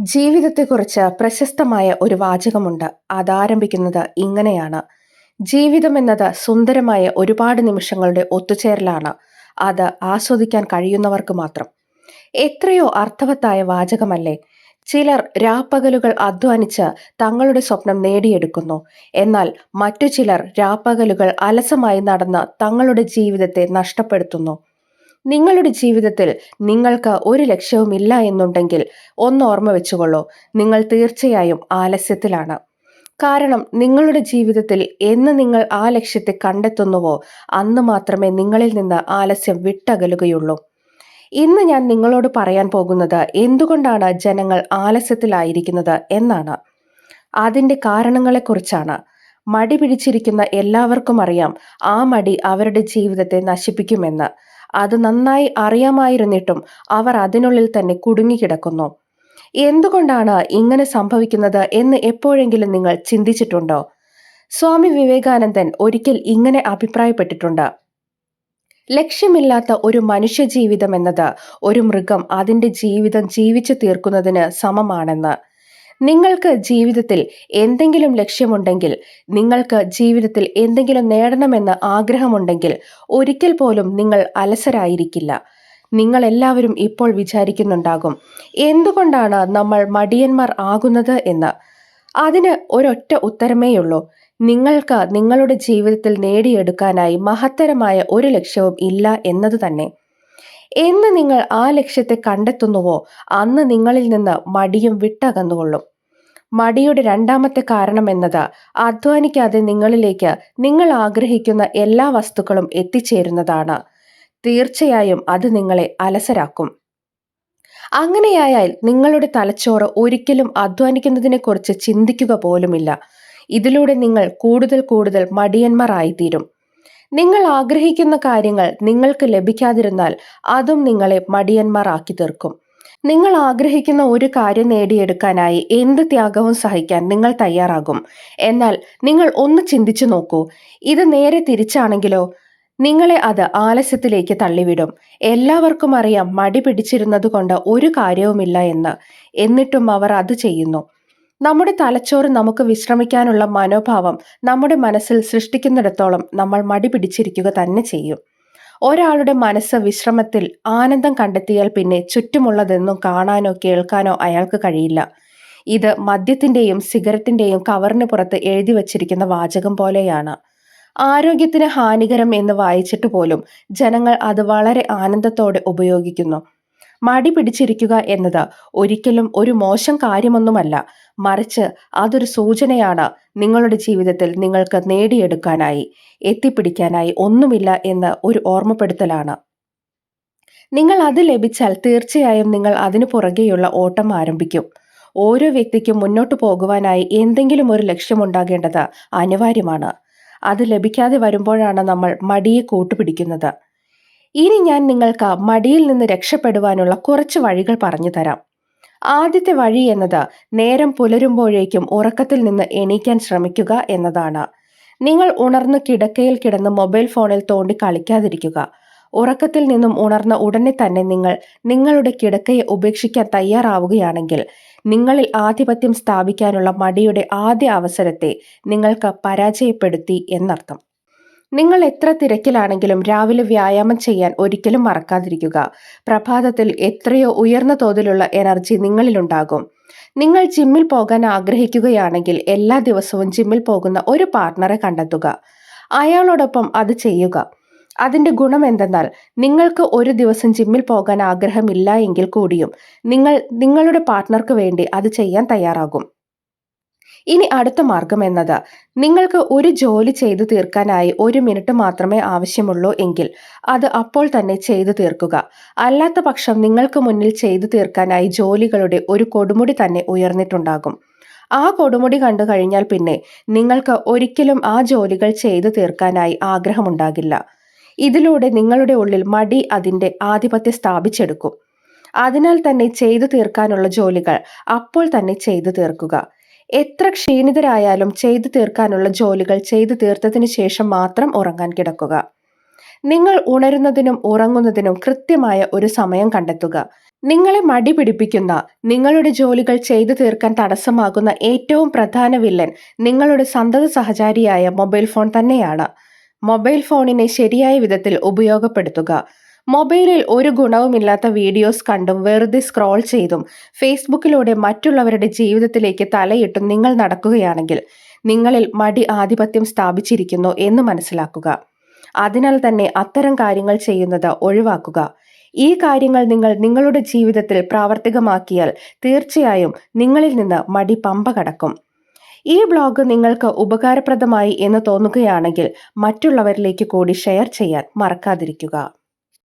ജീവിതത്തെക്കുറിച്ച് പ്രശസ്തമായ ഒരു വാചകമുണ്ട്. അതാരംഭിക്കുന്നത് ഇങ്ങനെയാണ്: ജീവിതമെന്നത് സുന്ദരമായ ഒരുപാട് നിമിഷങ്ങളുടെ ഒത്തുചേരലാണ്. അത് ആസ്വദിക്കാൻ കഴിയുന്നവർക്ക് മാത്രം. എത്രയോ അർത്ഥവത്തായ വാചകമല്ലേ? ചിലർ രാപ്പകലുകൾ അധ്വാനിച്ച് തങ്ങളുടെ സ്വപ്നം നേടിയെടുക്കുന്നു. എന്നാൽ മറ്റു ചിലർ രാപ്പകലുകൾ അലസമായി നടന്ന് തങ്ങളുടെ ജീവിതത്തെ നഷ്ടപ്പെടുത്തുന്നു. നിങ്ങളുടെ ജീവിതത്തിൽ നിങ്ങൾക്ക് ഒരു ലക്ഷ്യവുമില്ല എന്നുണ്ടെങ്കിൽ ഒന്ന് ഓർമ്മ വെച്ചുകൊള്ളൂ, നിങ്ങൾ തീർച്ചയായും ആലസ്യത്തിലാണ്. കാരണം നിങ്ങളുടെ ജീവിതത്തിൽ എന്ന് നിങ്ങൾ ആ ലക്ഷ്യത്തെ കണ്ടെത്തുന്നുവോ അന്ന് മാത്രമേ നിങ്ങളിൽ നിന്ന് ആലസ്യം വിട്ടകലുകയുള്ളൂ. ഇന്ന് ഞാൻ നിങ്ങളോട് പറയാൻ പോകുന്നത് എന്തുകൊണ്ടാണ് ജനങ്ങൾ ആലസ്യത്തിലായിരിക്കുന്നത് എന്നാണ്. അതിന്റെ കാരണങ്ങളെക്കുറിച്ചാണ്. മടി പിടിച്ചിരിക്കുന്ന എല്ലാവർക്കും അറിയാം ആ മടി അവരുടെ ജീവിതത്തെ നശിപ്പിക്കുമെന്ന്. അത് നന്നായി അറിയാമായിരുന്നിട്ടും അവർ അതിനുള്ളിൽ തന്നെ കുടുങ്ങിക്കിടക്കുന്നു. എന്തുകൊണ്ടാണ് ഇങ്ങനെ സംഭവിക്കുന്നത് എന്ന് എപ്പോഴെങ്കിലും നിങ്ങൾ ചിന്തിച്ചിട്ടുണ്ടോ? സ്വാമി വിവേകാനന്ദൻ ഒരിക്കൽ ഇങ്ങനെ അഭിപ്രായപ്പെട്ടിട്ടുണ്ട്: ലക്ഷ്യമില്ലാത്ത ഒരു മനുഷ്യ ജീവിതം എന്നത് ഒരു മൃഗം അതിന്റെ ജീവിതം ജീവിച്ചു തീർക്കുന്നതിന് സമമാണെന്ന്. നിങ്ങൾക്ക് ജീവിതത്തിൽ എന്തെങ്കിലും ലക്ഷ്യമുണ്ടെങ്കിൽ, നിങ്ങൾക്ക് ജീവിതത്തിൽ എന്തെങ്കിലും നേടണമെന്ന് ആഗ്രഹമുണ്ടെങ്കിൽ ഒരിക്കൽ പോലും നിങ്ങൾ അലസരായിരിക്കില്ല. നിങ്ങൾ എല്ലാവരും ഇപ്പോൾ വിചാരിക്കുന്നുണ്ടാകും, എന്തുകൊണ്ടാണ് നമ്മൾ മടിയന്മാർ ആകുന്നത് എന്ന്. അതിന് ഒരൊറ്റ ഉത്തരമേയുള്ളൂ: നിങ്ങൾക്ക് നിങ്ങളുടെ ജീവിതത്തിൽ നേടിയെടുക്കാനായി മഹത്തരമായ ഒരു ലക്ഷ്യവും ഇല്ല എന്നത് തന്നെ. എന്ന് നിങ്ങൾ ആ ലക്ഷ്യത്തെ കണ്ടെത്തുന്നുവോ അന്ന് നിങ്ങളിൽ നിന്ന് മടിയും വിട്ടകന്നുകൊള്ളും. മടിയുടെ രണ്ടാമത്തെ കാരണം എന്നത് അധ്വാനിക്കാതെ നിങ്ങളിലേക്ക് നിങ്ങൾ ആഗ്രഹിക്കുന്ന എല്ലാ വസ്തുക്കളും എത്തിച്ചേരുന്നതാണ്. തീർച്ചയായും അത് നിങ്ങളെ അലസരാക്കും. അങ്ങനെയായാൽ നിങ്ങളുടെ തലച്ചോറ് ഒരിക്കലും അധ്വാനിക്കുന്നതിനെക്കുറിച്ച് ചിന്തിക്കുക പോലുമില്ല. ഇതിലൂടെ നിങ്ങൾ കൂടുതൽ മടിയന്മാർ ആയിത്തീരും. നിങ്ങൾ ആഗ്രഹിക്കുന്ന കാര്യങ്ങൾ നിങ്ങൾക്ക് ലഭിക്കാതിരുന്നാൽ അതും നിങ്ങളെ മടിയന്മാർ ആക്കി തീർക്കും. നിങ്ങൾ ആഗ്രഹിക്കുന്ന ഒരു കാര്യം നേടിയെടുക്കാനായി എന്ത് ത്യാഗവും സഹിക്കാൻ നിങ്ങൾ തയ്യാറാകും. എന്നാൽ നിങ്ങൾ ഒന്ന് ചിന്തിച്ചു നോക്കൂ, ഇത് നേരെ തിരിച്ചാണെങ്കിലോ? നിങ്ങളെ അത് ആലസ്യത്തിലേക്ക് തള്ളിവിടും. എല്ലാവർക്കും അറിയാം മടി പിടിച്ചിരുന്നത് കൊണ്ട് ഒരു കാര്യവുമില്ല എന്ന്. എന്നിട്ടും അവർ അത് ചെയ്യുന്നു. നമ്മുടെ തലച്ചോറ് നമുക്ക് വിശ്രമിക്കാനുള്ള മനോഭാവം നമ്മുടെ മനസ്സിൽ സൃഷ്ടിക്കുന്നിടത്തോളം നമ്മൾ മടി പിടിച്ചിരിക്കുക തന്നെ ചെയ്യും. ഒരാളുടെ മനസ്സ് വിശ്രമത്തിൽ ആനന്ദം കണ്ടെത്തിയാൽ പിന്നെ ചുറ്റുമുള്ളതെന്നും കാണാനോ കേൾക്കാനോ അയാൾക്ക് കഴിയില്ല. ഇത് മദ്യത്തിന്റെയും സിഗരറ്റിന്റെയും കവറിന് പുറത്ത് എഴുതി വച്ചിരിക്കുന്ന വാചകം പോലെയാണ്. ആരോഗ്യത്തിന് ഹാനികരം എന്ന് വായിച്ചിട്ട് പോലും ജനങ്ങൾ അത് വളരെ ആനന്ദത്തോടെ ഉപയോഗിക്കുന്നു. മടി പിടിച്ചിരിക്കുക എന്നത് ഒരിക്കലും ഒരു മോശം കാര്യമൊന്നുമല്ല. മറിച്ച് അതൊരു സൂചനയാണ് നിങ്ങളുടെ ജീവിതത്തിൽ നിങ്ങൾക്ക് നേടിയെടുക്കാനായി, എത്തിപ്പിടിക്കാനായി ഒന്നുമില്ല എന്ന് ഒരു ഓർമ്മപ്പെടുത്തലാണ്. നിങ്ങൾ അത് ലഭിച്ചാൽ തീർച്ചയായും നിങ്ങൾ അതിനു പുറകെയുള്ള ഓട്ടം ആരംഭിക്കും. ഓരോ വ്യക്തിക്കും മുന്നോട്ട് പോകുവാനായി എന്തെങ്കിലും ഒരു ലക്ഷ്യമുണ്ടാകേണ്ടത് അനിവാര്യമാണ്. അത് ലഭിക്കാതെ വരുമ്പോഴാണ് നമ്മൾ മടിയെ കൂട്ടുപിടിക്കുന്നത്. ഇനി ഞാൻ നിങ്ങൾക്ക് മടിയിൽ നിന്ന് രക്ഷപ്പെടുവാനുള്ള കുറച്ച് വഴികൾ പറഞ്ഞു തരാം. ആദ്യത്തെ വഴി എന്നത് നേരം പുലരുമ്പോഴേക്കും ഉറക്കത്തിൽ നിന്ന് എണീക്കാൻ ശ്രമിക്കുക എന്നതാണ്. നിങ്ങൾ ഉണർന്ന് കിടക്കയിൽ കിടന്ന് മൊബൈൽ ഫോണിൽ തോണ്ടി കളിക്കാതിരിക്കുക. ഉറക്കത്തിൽ നിന്നും ഉണർന്ന ഉടനെ തന്നെ നിങ്ങൾ നിങ്ങളുടെ കിടക്കയെ ഉപേക്ഷിക്കാൻ തയ്യാറാവുകയാണെങ്കിൽ നിങ്ങളിൽ ആധിപത്യം സ്ഥാപിക്കാനുള്ള മടിയുടെ ആദ്യ അവസരത്തെ നിങ്ങൾക്ക് പരാജയപ്പെടുത്തി എന്നർത്ഥം. നിങ്ങൾ എത്ര തിരക്കിലാണെങ്കിലും രാവിലെ വ്യായാമം ചെയ്യാൻ ഒരിക്കലും മറക്കാതിരിക്കുക. പ്രഭാതത്തിൽ എത്രയോ ഉയർന്ന തോതിലുള്ള എനർജി നിങ്ങളിലുണ്ടാകും. നിങ്ങൾ ജിമ്മിൽ പോകാൻ ആഗ്രഹിക്കുകയാണെങ്കിൽ എല്ലാ ദിവസവും ജിമ്മിൽ പോകുന്ന ഒരു പാർട്ട്ണറെ കണ്ടെത്തുക. അയാളോടൊപ്പം അത് ചെയ്യുക. അതിന്റെ ഗുണം എന്തെന്നാൽ നിങ്ങൾക്ക് ഒരു ദിവസം ജിമ്മിൽ പോകാൻ ആഗ്രഹമില്ല എങ്കിൽ കൂടിയും നിങ്ങൾ നിങ്ങളുടെ പാർട്ട്ണർക്ക് വേണ്ടി അത് ചെയ്യാൻ തയ്യാറാകും. ഇനി അടുത്ത മാർഗം എന്നത്, നിങ്ങൾക്ക് ഒരു ജോലി ചെയ്തു തീർക്കാനായി 1 മിനിറ്റ് മാത്രമേ ആവശ്യമുള്ളൂ എങ്കിൽ അത് അപ്പോൾ തന്നെ ചെയ്തു തീർക്കുക. അല്ലാത്ത പക്ഷം നിങ്ങൾക്ക് മുന്നിൽ ചെയ്തു തീർക്കാനായി ജോലികളുടെ ഒരു കൊടുമുടി തന്നെ ഉയർന്നിട്ടുണ്ടാകും. ആ കൊടുമുടി കണ്ടു കഴിഞ്ഞാൽ പിന്നെ നിങ്ങൾക്ക് ഒരിക്കലും ആ ജോലികൾ ചെയ്തു തീർക്കാനായി ആഗ്രഹമുണ്ടാകില്ല. ഇതിലൂടെ നിങ്ങളുടെ ഉള്ളിൽ മടി അതിന്റെ ആധിപത്യം സ്ഥാപിച്ചെടുക്കും. അതിനാൽ തന്നെ ചെയ്തു തീർക്കാനുള്ള ജോലികൾ അപ്പോൾ തന്നെ ചെയ്തു തീർക്കുക. എത്ര ക്ഷീണിതരായാലും ചെയ്തു തീർക്കാനുള്ള ജോലികൾ ചെയ്തു തീർത്തതിനു ശേഷം മാത്രം ഉറങ്ങാൻ കിടക്കുക. നിങ്ങൾ ഉണരുന്നതിനും ഉറങ്ങുന്നതിനും കൃത്യമായ ഒരു സമയം കണ്ടെത്തുക. നിങ്ങളെ മടി പിടിപ്പിക്കുന്ന, നിങ്ങളുടെ ജോലികൾ ചെയ്തു തീർക്കാൻ തടസ്സമാകുന്ന ഏറ്റവും പ്രധാന വില്ലൻ നിങ്ങളുടെ സന്തത സഹചാരിയായ മൊബൈൽ ഫോൺ തന്നെയാണ്. മൊബൈൽ ഫോണിനെ ശരിയായ വിധത്തിൽ ഉപയോഗപ്പെടുത്തുക. മൊബൈലിൽ ഒരു ഗുണവുമില്ലാത്ത വീഡിയോസ് കണ്ടും വെറുതെ സ്ക്രോൾ ചെയ്തും ഫേസ്ബുക്കിലൂടെ മറ്റുള്ളവരുടെ ജീവിതത്തിലേക്ക് തലയിട്ടും നിങ്ങൾ നടക്കുകയാണെങ്കിൽ നിങ്ങളിൽ മടി ആധിപത്യം സ്ഥാപിച്ചിരിക്കുന്നു എന്ന് മനസ്സിലാക്കുക. അതിനാൽ തന്നെ അത്തരം കാര്യങ്ങൾ ചെയ്യുന്നത് ഒഴിവാക്കുക. ഈ കാര്യങ്ങൾ നിങ്ങൾ നിങ്ങളുടെ ജീവിതത്തിൽ പ്രാവർത്തികമാക്കിയാൽ തീർച്ചയായും നിങ്ങളിൽ നിന്ന് മടി പമ്പ കടക്കും. ഈ ബ്ലോഗ് നിങ്ങൾക്ക് ഉപകാരപ്രദമായി എന്ന് തോന്നുകയാണെങ്കിൽ മറ്റുള്ളവരിലേക്ക് കൂടി ഷെയർ ചെയ്യാൻ മറക്കാതിരിക്കുക.